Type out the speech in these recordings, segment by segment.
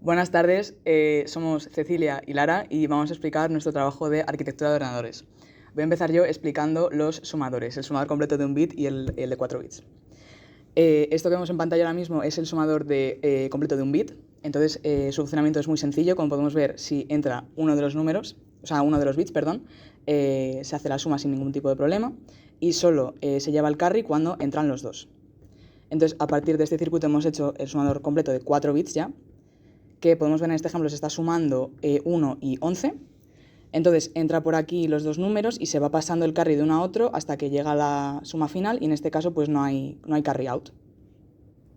Buenas tardes, somos Cecilia y Lara y vamos a explicar nuestro trabajo de arquitectura de ordenadores. Voy a empezar yo explicando los sumadores, el sumador completo de un bit y el de 4 bits. Esto que vemos en pantalla ahora mismo es el sumador completo de un bit. Entonces su funcionamiento es muy sencillo. Como podemos ver, si entra uno de los números, o sea, uno de los bits, perdón, se hace la suma sin ningún tipo de problema y solo se lleva el carry cuando entran los dos. Entonces, a partir de este circuito hemos hecho el sumador completo de 4 bits ya, que podemos ver en este ejemplo se está sumando 1 y 11. Entonces entra por aquí los dos números y se va pasando el carry de uno a otro hasta que llega la suma final y en este caso pues no hay carry out.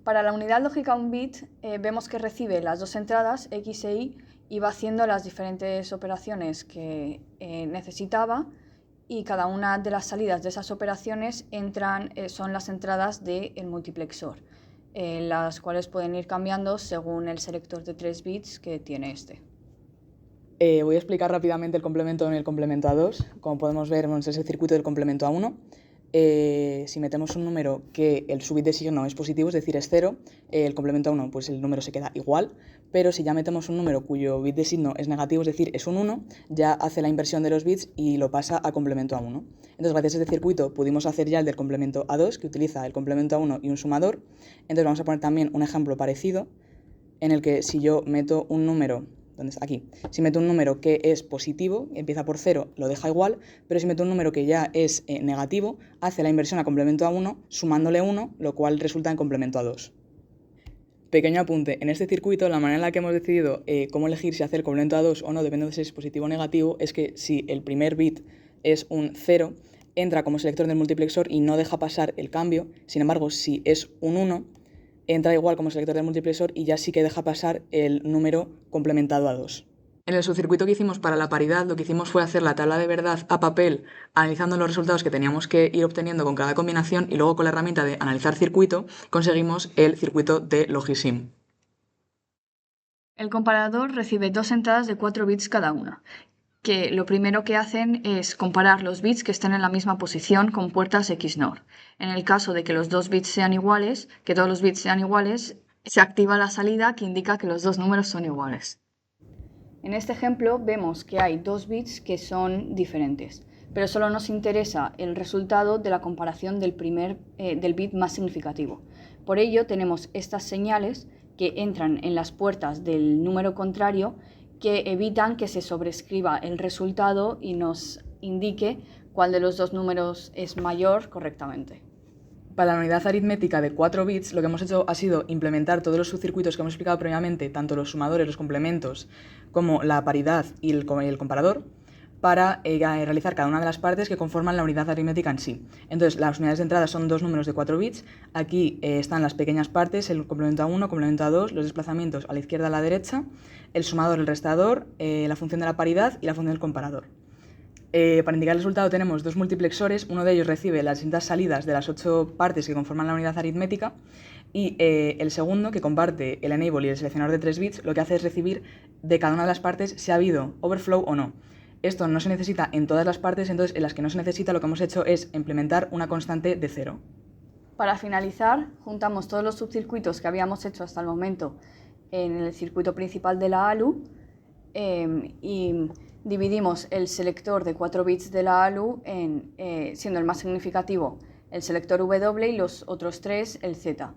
Para la unidad lógica un bit vemos que recibe las dos entradas X e Y y va haciendo las diferentes operaciones que necesitaba, y cada una de las salidas de esas operaciones son las entradas del multiplexor, las cuales pueden ir cambiando según el selector de 3 bits que tiene este. Voy a explicar rápidamente el complemento en el complemento a 2. Como podemos ver, es el circuito del complemento a 1. Si metemos un número que su bit de signo es positivo, es decir, es 0, el complemento a 1, pues el número se queda igual, pero si ya metemos un número cuyo bit de signo es negativo, es decir, es un 1, ya hace la inversión de los bits y lo pasa a complemento a 1. Entonces, gracias a este circuito pudimos hacer ya el del complemento a 2, que utiliza el complemento a 1 y un sumador. Entonces vamos a poner también un ejemplo parecido, en el que si yo meto un número, ¿dónde está? Aquí. Si meto un número que es positivo, empieza por 0, lo deja igual, pero si meto un número que ya es negativo, hace la inversión a complemento a 1, sumándole 1, lo cual resulta en complemento a 2. Pequeño apunte, en este circuito la manera en la que hemos decidido cómo elegir si hacer complemento a 2 o no, dependiendo de si es positivo o negativo, es que si el primer bit es un 0, entra como selector del multiplexor y no deja pasar el cambio. Sin embargo, si es un 1, entra igual como selector del multiplexor y ya sí que deja pasar el número complementado a 2. En el subcircuito que hicimos para la paridad, lo que hicimos fue hacer la tabla de verdad a papel, analizando los resultados que teníamos que ir obteniendo con cada combinación, y luego con la herramienta de analizar circuito conseguimos el circuito de Logisim. El comparador recibe dos entradas de 4 bits cada una, que lo primero que hacen es comparar los bits que están en la misma posición con puertas XNOR. En el caso de que los dos bits sean iguales, que todos los bits sean iguales, se activa la salida que indica que los dos números son iguales. En este ejemplo vemos que hay dos bits que son diferentes, pero solo nos interesa el resultado de la comparación del bit más significativo. Por ello tenemos estas señales que entran en las puertas del número contrario, que evitan que se sobrescriba el resultado y nos indique cuál de los dos números es mayor correctamente. Para la unidad aritmética de 4 bits, lo que hemos hecho ha sido implementar todos los subcircuitos que hemos explicado previamente, tanto los sumadores, los complementos, como la paridad y el comparador, para realizar cada una de las partes que conforman la unidad aritmética en sí. Entonces, las unidades de entrada son dos números de 4 bits. Aquí están las pequeñas partes, el complemento a 1, complemento a 2, los desplazamientos a la izquierda y a la derecha, el sumador, el restador, la función de la paridad y la función del comparador. Para indicar el resultado tenemos dos multiplexores. Uno de ellos recibe las distintas salidas de las 8 partes que conforman la unidad aritmética, y el segundo, que comparte el enable y el seleccionador de 3 bits, lo que hace es recibir de cada una de las partes si ha habido overflow o no. Esto no se necesita en todas las partes, entonces en las que no se necesita lo que hemos hecho es implementar una constante de 0. Para finalizar, juntamos todos los subcircuitos que habíamos hecho hasta el momento en el circuito principal de la ALU y dividimos el selector de 4 bits de la ALU siendo el más significativo el selector W y los otros 3 el Z.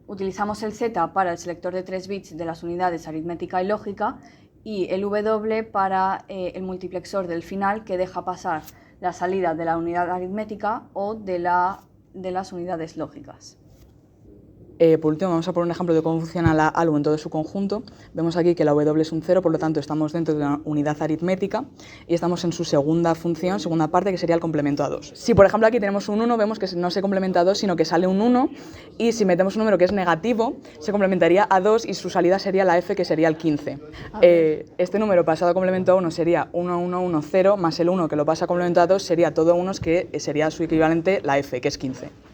Utilizamos el Z para el selector de 3 bits de las unidades aritmética y lógica, y el W para el multiplexor del final, que deja pasar la salida de la unidad aritmética o de las unidades lógicas. Por último, vamos a poner un ejemplo de cómo funciona la ALU en todo su conjunto. Vemos aquí que la W es un 0, por lo tanto estamos dentro de una unidad aritmética y estamos en su segunda función, segunda parte, que sería el complemento a 2. Si por ejemplo aquí tenemos un 1, vemos que no se complementa a 2, sino que sale un 1, y si metemos un número que es negativo, se complementaría a 2 y su salida sería la F, que sería el 15. Este número pasado a complemento a 1 sería 1, 1, 1, 0, más el 1 que lo pasa a complemento a 2 sería todo unos, que sería su equivalente, la F, que es 15.